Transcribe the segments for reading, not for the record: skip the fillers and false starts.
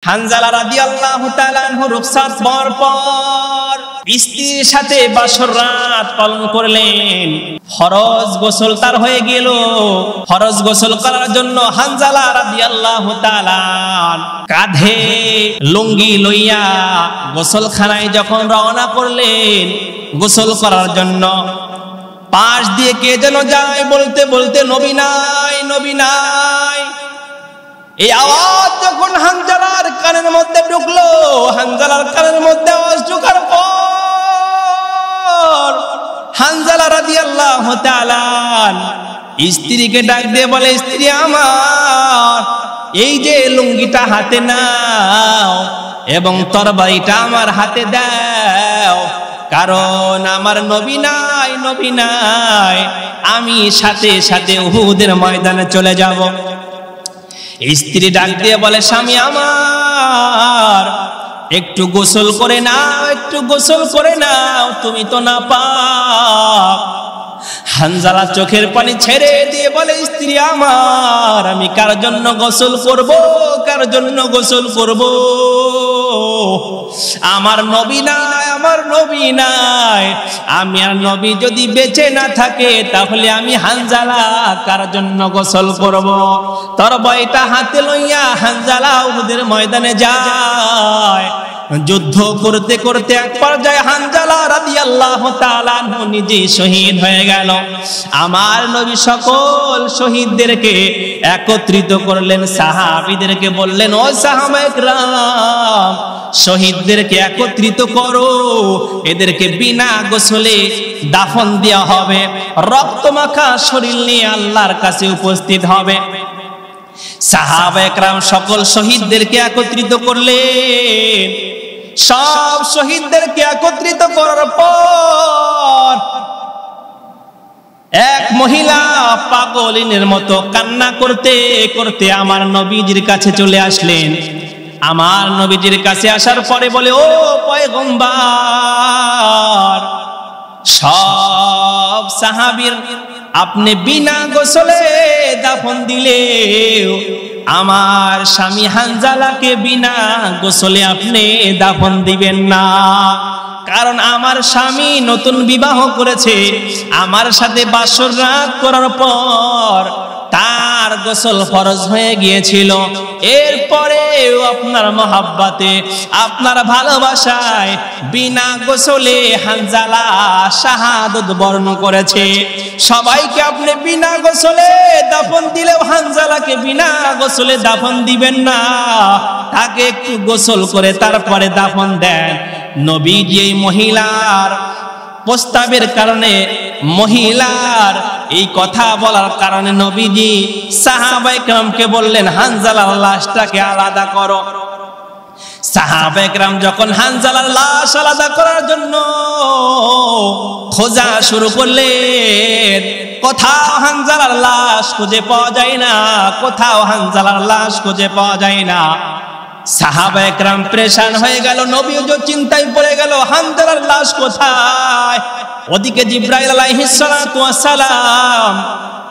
হানজালা রাদিয়াল্লাহু তাআলা আনহু রুখসাত পাওয়ার পর স্ত্রীর সাথে বাসর রাত পালন করলেন। ফরজ গোসল তার হয়ে গেল। ফরজ গোসল করার জন্য হানজালা রাদিয়াল্লাহু তাআলা কাঁধে লুঙ্গি লইয়া গোসলখানায় যখন রওনা করলেন গোসল করার জন্য, পাশ দিয়ে কে যেন যায় বলতে বলতে নবী নাই, নবী নাই। এই আওয়াজ যখন হানজালার কানের মধ্যে ঢুকলো, হানজালার কানের মধ্যে আওয়াজ ঢোকার পর হানজালা রাদিয়াল্লাহু তাআলা স্ত্রীকে ডাক দিয়ে বলে, স্ত্রী আমার, এই যে লুঙ্গিটা হাতে নাও এবং তরবারিটা আমার হাতে দাও, কারণ আমার নবী নাই, নবী নাই, আমি সাথে সাথে উহুদের ময়দানে চলে যাব। স্ত্রী ডাক দিয়ে বলে, স্বামী আমার, একটু গোসল করে নাও, একটু গোসল করে নাও, তুমি তো নাপাক। হানজালা চোখের পানি ছেড়ে দিয়ে বলে, স্ত্রী আমার, আমি কার জন্য গোসল করব, কার জন্য গোসল করব? আমার নবী নাই, আমার নবী নাই। আমি আর নবী যদি বেঁচে না থাকে তাহলে আমি হানজালা কার জন্য গোসল করব? তরবারিটা হাতে লইয়া হানজালা উহুদের ময়দানে যায়। যুদ্ধ করতে করতে এক পর্যায়ে হানজালা রাদিয়াল্লাহু তাআলা নিজে শহীদ হয়ে গেল। আমার নবী সকল শহীদদেরকে একত্রিত করলেন, সাহাবীদেরকে বললেন, ও সাহাবায়ে কেরাম, শহীদদেরকে একত্রিত করো, এদেরকে বিনা গোসলে দাফন দেওয়া হবে, রক্তমাখা শরীর নিয়ে আল্লাহর কাছে উপস্থিত হবে। সাহাবায়ে কেরাম সকল শহীদদেরকে একত্রিত করলেন। সব শহীদদেরকে একত্রিত করার পর এক মহিলা পাগলিনের মতো কান্না করতে করতে আমার নবীজির কাছে চলে আসলেন। আমার নবীজির কাছে আসার পরে বলে, ও পয়গম্বর, সব সাহাবীর আপনি বিনা গোসলে দাফন দিলেও আমার স্বামী হানজালাকে বিনা গোসলে আপনি দাফন দিবেন না, কারণ আমার স্বামী নতুন বিবাহ করেছে। আমার সাথে বাসর রাত করার পর তার গোসল ফরজ হয়ে গিয়েছিল। এরপরেও আপনার মহাব্বতে, আপনার ভালোবাসায় বিনা গোসলে হানজালা শাহাদত বরণ করেছে। সবাইকে আপনি বিনা গোসলে দাফন দিলেও হানজালাকে বিনা গোসলে দাফন দিবেন না, তাকে একটু গোসল করে তারপরে দাফন দেন। নবীজি এই মহিলার প্রস্তাবের কারণে, মহিলার এই কথা বলার কারণে নবীজি সাহাবায়ে কেরামকে বললেন, হানজালার লাশটাকে আলাদা করো। সাহাবায়ে কেরাম যখন হানজালার লাশ আলাদা করার জন্য খোঁজা শুরু করলেন, কোথাও হানজালার লাশ খুঁজে পাওয়া যায় না, কোথাও হানজালার লাশ খুঁজে পাওয়া যায় না। সাহাবায়ে কেরাম পরেশান হয়ে গেল, নবীও চিন্তায় পড়ে গেল, হানজালার লাশ কোথায়? ওদিকে জিবরাইল আলাইহিস সালাতু ওয়াস সালাম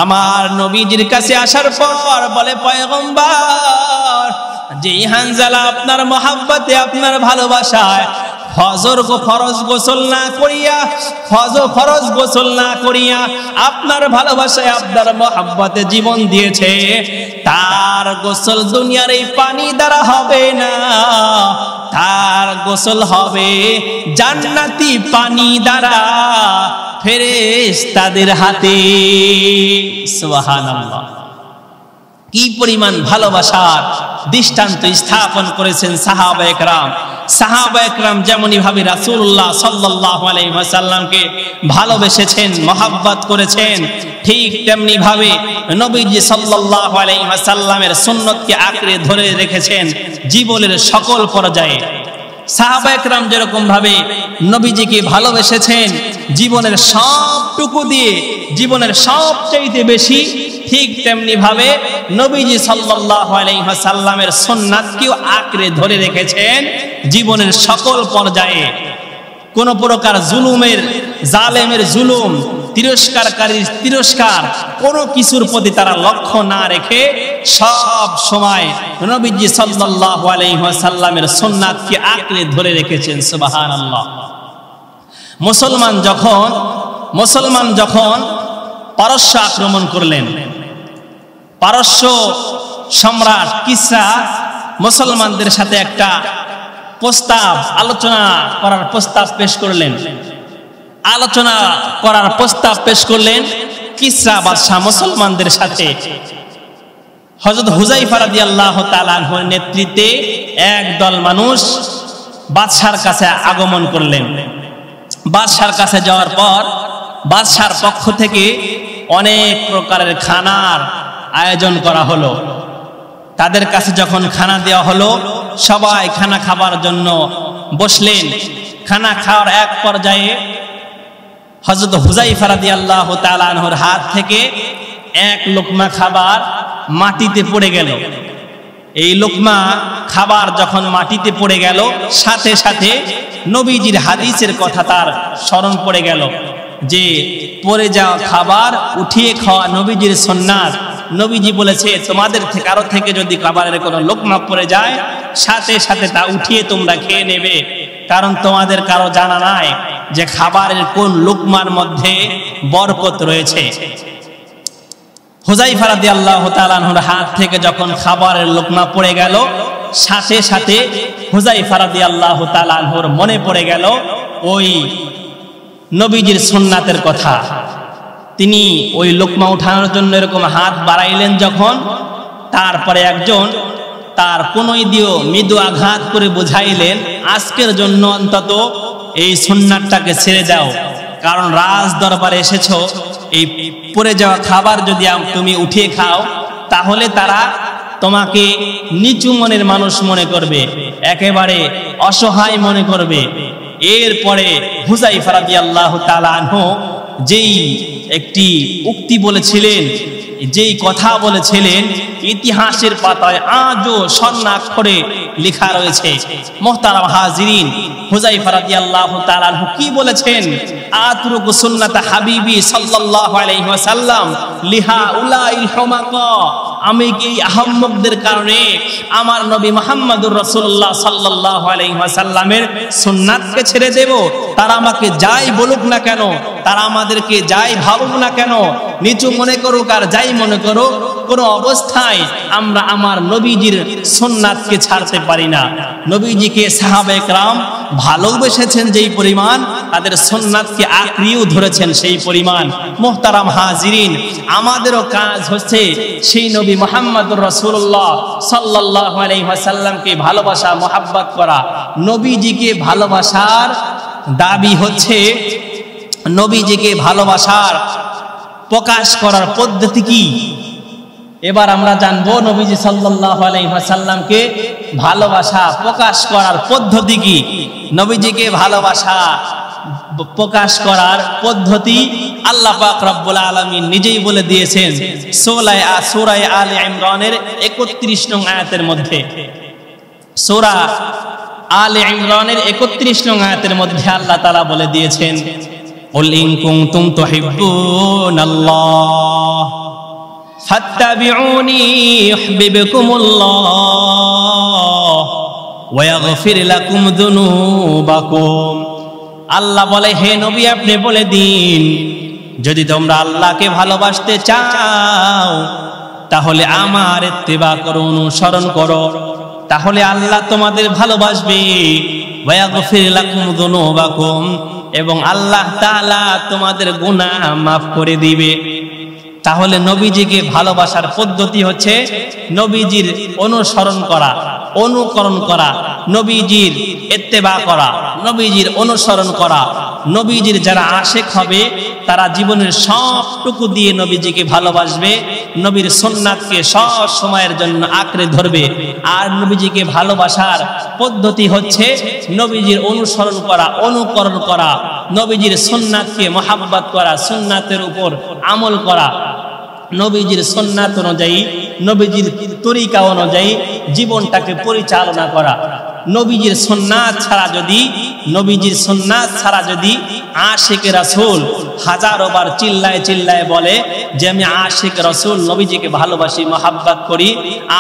আমার নবীজির কাছে আসার পর বলে, পয়গম্বর, যে হানজালা আপনার মহাব্বতে, আপনার ভালোবাসায় ফরজ গোসল না করিয়া আপনার ভালোবাসায়, আপনার মহাব্বতে জীবন দিয়েছে, তার গোসল দুনিয়ার এই পানি দ্বারা হবে না, তার গোসল হবে জান্নাতি পানি দ্বারা ফেরেশতাদের হাতে। সুবহানাল্লাহ, কি পরিমাণ ভালোবাসার দৃষ্টান্ত স্থাপন করেছেন সাহাবায়ে কেরাম। সাহাবায়ে কেরাম যেমনি ভাবে রাসূলুল্লাহ সাল্লাল্লাহু আলাইহি ওয়াসাল্লামকে ভালোবেসেছেন, মহব্বত করেছেন, ঠিক তেমনি ভাবে নবীজি সাল্লাল্লাহু আলাইহি ওয়াসাল্লামের সুন্নতকে আঁকড়ে ধরে রেখেছেন জীবনের সকল পর্যায়ে। সাহাবায়ে কেরাম যেরকম ভাবে নবীজিকে ভালোবেসেছেন জীবনের সবটুকু দিয়ে, জীবনের সবচেয়ে বেশি, ঠিক তেমনি ভাবে নবীজি সাল্লাল্লাহু আলাইহি ওয়াসাল্লামের সুন্নাতকেও আঁকড়ে ধরে রেখেছেন জীবনের সকল পর্যায়ে। কোন প্রকার জুলুমের, জালেমের জুলুম, তিরস্কারকারীর তিরস্কার, কোনো কিছুর প্রতি তারা লক্ষ্য না রেখে সব সময় নবীজি সাল্লাল্লাহু আলাইহি ওয়াসাল্লামের সুন্নাতকে আঁকড়ে ধরে রেখেছেন। সুবহানাল্লাহ। মুসলমান যখন পারস্য আক্রমণ করলেন, পারস্য সম্রাট কিসরা মুসলমানদের সাথে একটা আলোচনা করার প্রস্তাব পেশ করলেন কিসরা বাদশাহ মুসলমানদের সাথে। হযরত হুযায়ফা রাদিয়াল্লাহু তাআলা আনহুর নেতৃত্বে একদল মানুষ বাদশার কাছে আগমন করলেন। বাদশার কাছে যাওয়ার পর বাদশার পক্ষ থেকে অনেক প্রকারের খানার আয়োজন করা হলো। তাদের কাছে যখন খানা দেওয়া হলো, সবাই খানা খাবার জন্য বসলেন। খানা খাওয়ার এক পর্যায়ে হযরত হুযায়ফা রাদিয়াল্লাহু তাআলা আনহুর হাত থেকে এক লোকমা খাবার মাটিতে পড়ে গেল। এই লোকমা খাবার যখন মাটিতে পড়ে গেল, সাথে সাথে নবীজির হাদিসের কথা তার স্মরণ পড়ে গেল যে পড়ে যাওয়া খাবার উঠিয়ে খাওয়া নবীজির সুন্নাত। নবীজি বলেছে, তোমাদের থেকে কারো থেকে যদি খাবারের কোনো লোকমা পড়ে যায়, সাথে সাথে তা উঠিয়ে তোমরা খেয়ে নেবে, কারণ তোমাদের কারো জানা নাই যে খাবারের কোন লোকমার মধ্যে বরকত রয়েছে। হুযায়ফা রাদিয়াল্লাহু তাআলা আনহুর হাত থেকে যখন খাবারের লোকমা পড়ে গেল, সাথে সাথে হুযায়ফা রাদিয়াল্লাহু তাআলা আনহুর মনে পড়ে গেল ওই নবীজির সুন্নাতের কথা। তিনি ওই লোকমা উঠানোর জন্য এরকম হাত বাড়াইলেন যখন, তারপরে একজন তার কোনই দিয়েও মৃদু আঘাত করে বুঝাইলেন, আজকের জন্য অন্তত এই সুন্নাতটাকে ছেড়ে দাও, কারণ রাজ দরবারে এসেছো, এই পড়ে যাওয়া খাবার যদি তুমি উঠিয়ে খাও তাহলে তারা তোমাকে নিচু মনের মানুষ মনে করবে, একেবারে অসহায় মনে করবে। এরপরে হুযায়ফা রাদিয়াল্লাহু তাআলা আনহু যেই একটি উক্তি বলেছিলেন, যেই কথা বলেছিলেন, ইতিহাসের পাতায় আজও স্বর্ণাক্ষরে লেখা রয়েছে। মুহতারাম হাজিরিন, হুযায়ফা রাদিয়াল্লাহু তাআলা আনহু কি বলেছেন? আতরুকু সুন্নাত হাবিবি সাল্লাল্লাহু আলাইহি ওয়াসাল্লাম লিহা উলাইল হুমাকা, আমি কি আহম্মকদের কারণে আমার নবী মুহাম্মদুর রাসূলুল্লাহ সাল্লাল্লাহু আলাইহি ওয়াসাল্লামের সুন্নাতকে ছেড়ে দেব? তারা আমাকে যাই বলুক না কেন, তারা আমাদেরকে যাই ভাবুক না কেন, নিচু মনে করুক আর যাই মনে করুক, কোনো অবস্থায় আমরা আমার নবীজির সুন্নাতকে ছাড়তে পারি না। নবীজিকে সাহাবায়ে কেরাম ভালোবেসেছেন যেই পরিমাণ, তাদের সুন্নাতকে আঁকড়িয়েও ধরেছেন সেই পরিমাণ। মুহতারাম হাজিরিন, আমাদেরও কাজ হচ্ছে সেই নবী মুহাম্মদুর রাসূলুল্লাহ সাল্লাল্লাহু আলাইহি ওয়াসাল্লামকে ভালোবাসা, মহব্বত করা। নবীজিকে ভালোবাসার দাবি হচ্ছে, নবীজিকে ভালোবাসার প্রকাশ করার পদ্ধতি কি? এবার আমরা জানবো নবীজি সাল্লাল্লাহু আলাইহি ওয়াসাল্লামকে ভালোবাসা প্রকাশ করার পদ্ধতি কি। নবীজিকে ভালোবাসা প্রকাশ করার পদ্ধতি আল্লাহ পাক রব্বুল আলামিন নিজেই বলে দিয়েছেন সূরা আলে ইমরানের 31 নং আয়াতের মধ্যে। সূরা আলে ইমরানের 31 নং আয়াতের মধ্যে আল্লাহ তাআলা বলে দিয়েছেন, কুল ইন কুনতুম তুহিব্বুনাল্লাহ ফাত্তাবিউনি ইউহিব্বুকুমুল্লাহ ওয়া ইয়াগফির লাকুম যুনুবাকুম। আল্লাহ বলে, হে নবী আপনি বলে দিন, যদি তোমরা আল্লাহকে ভালোবাসতে চাও তাহলে আমার ইত্তেবা করো, অনুসরণ করো, তাহলে আল্লাহ তোমাদের ভালোবাসবে। ওয়া ইয়াগফির লাকুম যুনুবাকুম, এবং আল্লাহ তাআলা তোমাদের গুনাহ মাফ করে দিবে। তাহলে নবীজিকে ভালোবাসার পদ্ধতি হচ্ছে নবীজির অনুসরণ করা, অনুকরণ করা, নবীজির ইত্তেবা করা, নবীজির অনুসরণ করা। নবীজির যারা আশেক হবে তারা জীবনের সবটুকু দিয়ে নবীজিকে ভালোবাসবে, নবীর সুন্নাতকে সব সময়ের জন্য আঁকড়ে ধরবে। আর নবীজিকে ভালোবাসার পদ্ধতি হচ্ছে নবীজির অনুসরণ করা, অনুকরণ করা, নবীজির সুন্নাতকে মহব্বত করা, সুন্নাতের উপর আমল করা, নবীজির সুন্নাত অনুযায়ী, নবীজির তরিকা অনুযায়ী জীবনটাকে পরিচালনা করা। নবীজির সুন্নাত ছাড়া যদি নবীজির সুন্নাত ছাড়া যদি আশিকে রাসূল হাজারো বার চিল্লায় চিল্লায় বলে যে আমি আশিক রাসূল নবীজিকে ভালোবাসি মহাব্বত করি,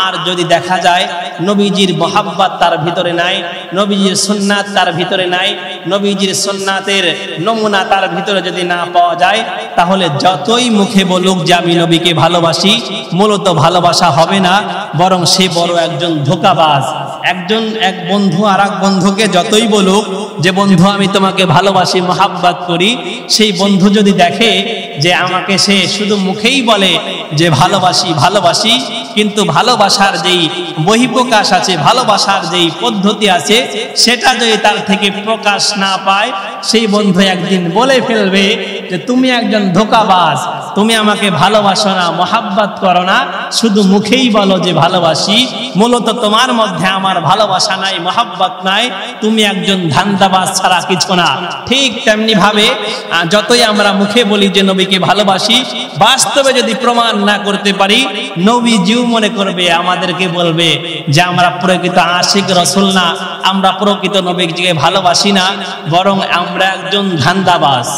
আর যদি দেখা যায় নবীজির মহাব্বত তার ভিতরে নাই, নবীজির সুন্নাত তার ভিতরে নাই, নবীজির সুন্নাতের নমুনা তার ভিতরে যদি না পাওয়া যায়, তাহলে যতই মুখে বলুক যে আমি নবীকে ভালোবাসি, মূলত ভালোবাসা হবে না, বরং সে বড় একজন ধোঁকাবাজ। এক বন্ধু আর এক বন্ধুকে যতই বলুক যে বন্ধু আমি তোমাকে ভালোবাসি মহাব্বত করি, সেই বন্ধু যদি দেখে যে আমাকে সে শুধু মুখেই বলে যে ভালোবাসি ভালোবাসি, কিন্তু ভালোবাসার যেই বহিঃপ্রকাশ আছে, ভালোবাসার যেই পদ্ধতি আছে, সেটা যদি তার থেকে প্রকাশ না পায়, সেই বন্ধু একদিন বলে ফেলবে যে তুমি একজন ধোঁকাবাজ, তুমি আমাকে ভালোবাসো না, মহাব্বত করো না, শুধু মুখেই বলো যে ভালোবাসি, মূলত তোমার মধ্যে আমার ভালোবাসা নাই, মহাব্বত নাই, তুমি একজন ধান্দাবাজ ছাড়া কিছু না। ঠিক তেমনি ভাবে যতই আমরা মুখে বলি যে নবীকে ভালোবাসি, বাস্তবে যদি প্রমাণ না করতে পারি, নবীজিও মনে করবে, আমাদেরকে বলবে যে আমরা প্রকৃত আশিক রাসূল না, আমরা প্রকৃত নবীজিকে ভালোবাসি না, বরং আমরা একজন ধান্দাবাজ।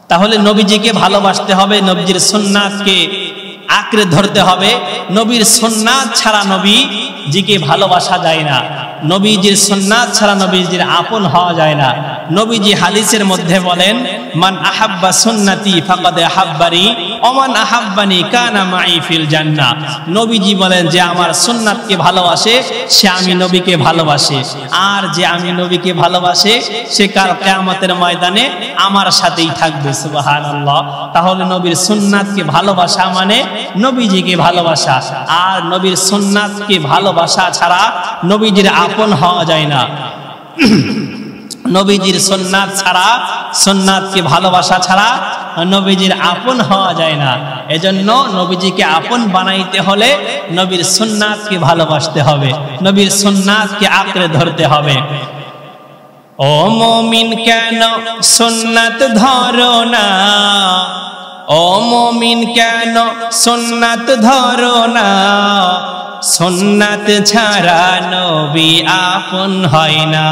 তাহলে নবীজিকে ভালোবাসতে হবে, নবীজির সুন্নাতকে আঁকড়ে ধরতে হবে। নবীর সুন্নাত ছাড়া নবীজিকে ভালোবাসা যায় না, নবীজির সুন্নাত ছাড়া নবীজির আপন হওয়া যায় না। নবীজি হাদিসের মধ্যে বলেন, মান আহাব্বা সুন্নতি ফাকাদ আহাব্বানি ওয়া মান আহাব্বানি কানা মাই ফিল জান্নাহ। নবীজি বলেন যে আমার সুন্নাতকে ভালোবাসে সে আমি নবীকে ভালোবাসে, আর যে আমি নবীকে ভালোবাসে সে কাল কিয়ামতের ময়দানে আমার সাথেই থাকবে। সুবহানাল্লাহ। তাহলে নবীর সুন্নাতকে ভালোবাসা মানে নবীজিকে ভালোবাসা, আর নবীর সুন্নাতকে ভালোবাসা ছাড়া নবীজির আপন হওয়া যায় না। নবীজির সুন্নাত ছাড়া, সুন্নাতকে ভালোবাসা ছাড়া নবীজির আপন হওয়া যায় না। এজন্য নবীজিকে আপন বানাইতে হলে নবীর সুন্নাতকে ভালোবাসতে হবে, নবীর সুন্নাতকে আঁকড়ে ধরতে হবে। ও মুমিন কেন সুন্নাত ধরো না, ও মুমিন কেন সুন্নাত ধরো না, সুন্নাত ছাড়া নবী আপন হয় না,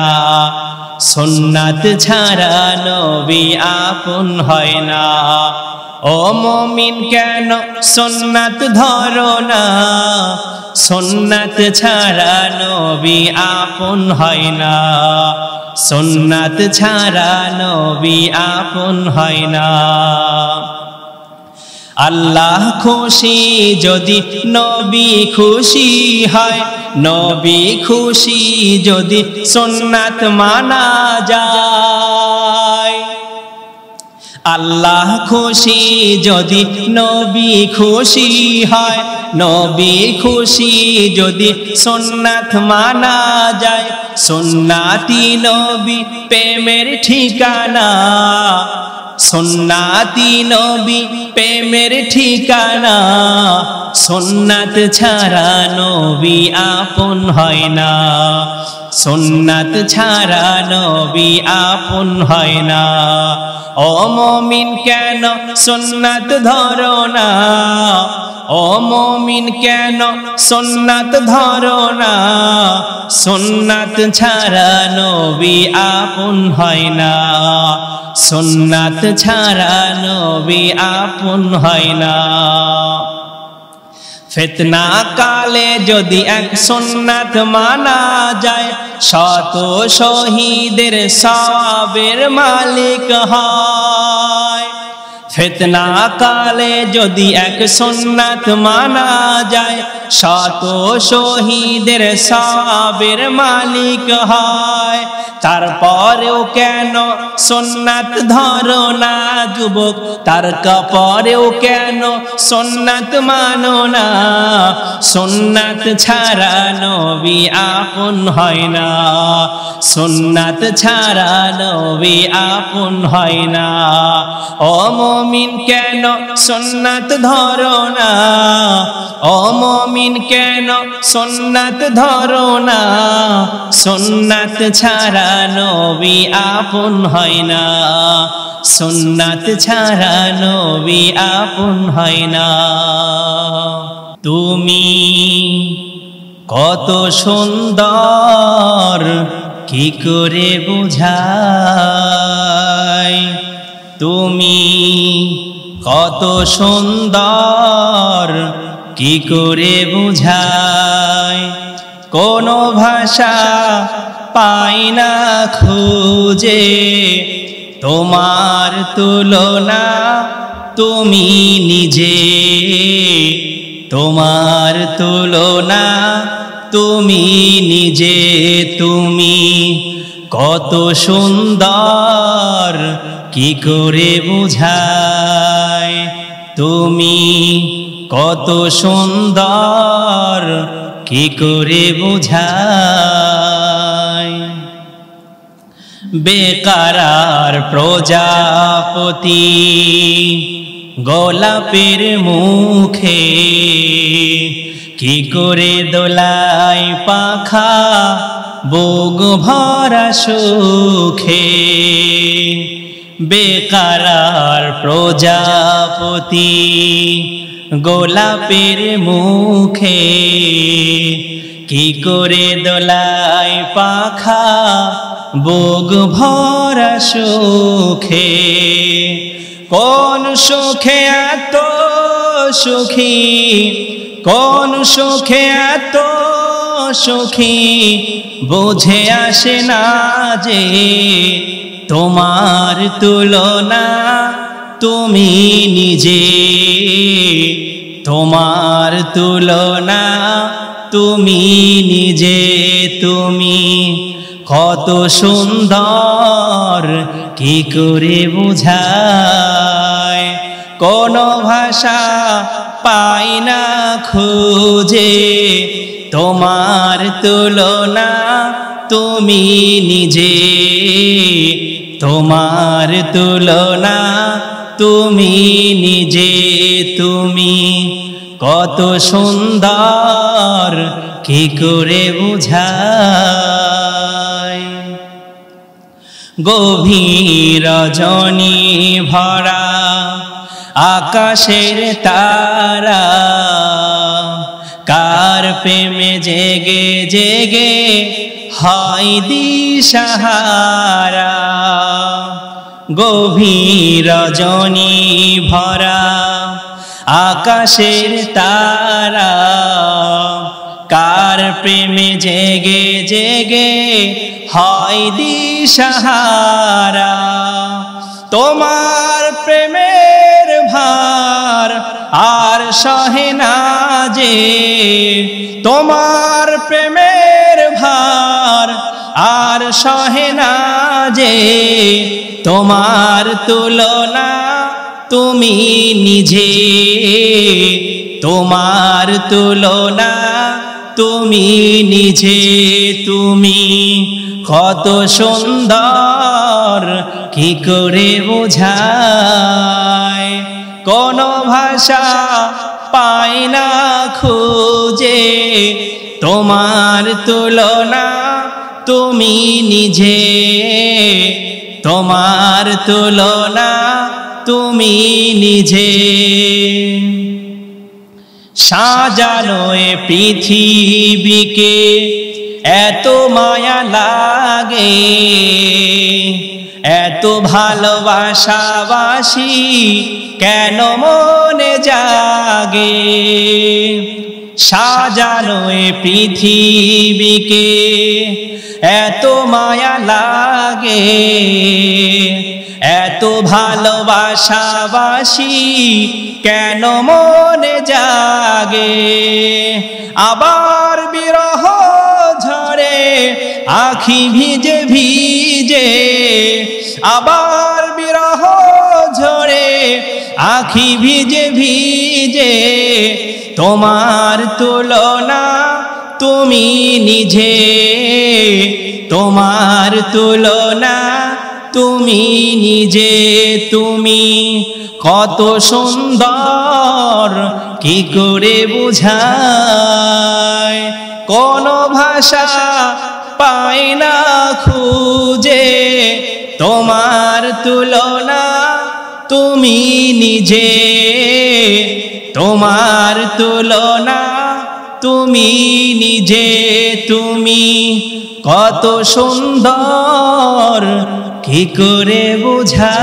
সুন্নাত ছাড়া নবী আপন হয় না। ও মুমিন কেন সুন্নাত ধরো না, সুন্নাত ছাড়া নবী আপন হয় না, সুন্নাত ছাড়া নবী আপন হয় না। আল্লাহ খুশি যদি নবী খুশি হয়, নবী খুশি যদি সুন্নাত মানা যায়। আল্লাহ খুশি যদি নবী খুশি হয়, নবী খুশি যদি সুন্নাত মানা যায়। সুন্নাতি নবী প্রেমের ঠিকানা, সুন্নাতি নবী প্রেমের ঠিকানা, সুন্নাত ছাড়া নবী আপন হয় না, সুন্নাত ছাড়া নবী আপন হয় না। ও মুমিন কেন সুন্নাত ধরো না, ও মুমিন কেন সুন্নাত ধরো না, সুন্নাত ছাড়া নবী আপন হয় না, সুন্নাত ছাড়া নবী আপন হয় না। ফিতনা কালে যদি এক সুন্নাত মানা যায়, শত শহীদের সওয়াবের মালিক হয়। ফিতনা কালে যদি এক সুন্নাত মানা যায়, শত শহীদের সওয়াবের মালিক হয়। তারপরেও কেন সুন্নাত ধরো না যুবক, তারপরেও কেন সুন্নাত মানো না, সুন্নাত ছাড়া নবী আপন হয় না, সুন্নাত ছাড়া নবী আপন হয় না। ও মুমিন কেন সুন্নাত ধরো না, ও মুমিন কেন সুন্নাত ধরো না, সুন্নাত ছাড়া নবী আপন হয় না, সুন্নাত ছাড়া নবী আপন হয় না। তুমি কত সুন্দর কি করে বুঝাই তুমি কত সুন্দর কি করে বুঝাই কোনো ভাষা পাই না খুঁজে তোমার তুলনা তুমি নিজে তোমার তুলনা তুমি নিজে তুমি কত সুন্দর কি করে বুঝাই তুমি কত সুন্দর কি করে বুঝাই বেকারার প্রজাপতি গোলাপের মুখে কি করে দোলাই পাখা বুক ভরা সুখে বেকারার প্রজাপতি গোলাপের মুখে কি করে দোলাই পাখা বুক ভরা সুখে কোন সুখে এত সুখী কোন সুখে এত সুখী বুঝে আসে না যে তোমার তুলনা তুমি নিজে তোমার তুলনা তুমি নিজে তুমি কত সুন্দর কি করে বুঝায় কোনো ভাষা পাই না খুঁজে তোমার তুলনা তুমি নিজে তোমার তুলনা তুমি নিজে তুমি কত সুন্দর কি করে বুঝায় গভীর রজনী ভরা আকাশের তারা কার প্রেমে জেগে জেগে হয় দিশাহারা গভীর রজনী ভরা আকাশের তারা কার প্রেমে জেগে জেগে হয় দিশাহারা তোমার প্রেমের ভার আর সহে না যে তোমার প্রেমের ভার আর সহে না যে তোমার তুলনা তুমি নিজে তোমার তুলনা তুমি নিজে তুমি কত সুন্দর কি করে বোঝায় কোন ভাষা পাই না খুঁজে তোমার তুলনা তুমি নিজে তোমার তুলনা তুমি নিজে সাজানো এ পৃথিবীকে এত মায়া লাগে এত ভালোবাসাবাসি কেন মনে জাগে সাজানো এ পৃথিবীকে এত মায়া লাগে এত ভালোবাসাবাসি কেন মনে জাগে আবার বিরহ ঝরে আখি ভিজে ভিজে আবার বিরহ ঝরে আখি ভিজে ভিজে তোমার তুলনা তুমি নিজে তোমার তুলনা তুমি নিজে তুমি কত সুন্দর কি করে বোঝায় কোন ভাষা পাই না খুঁজে তোমার তুলনা তুমি নিজে তোমার তুলনা তুমি নিজে তুমি কত সুন্দর কি করে বোঝা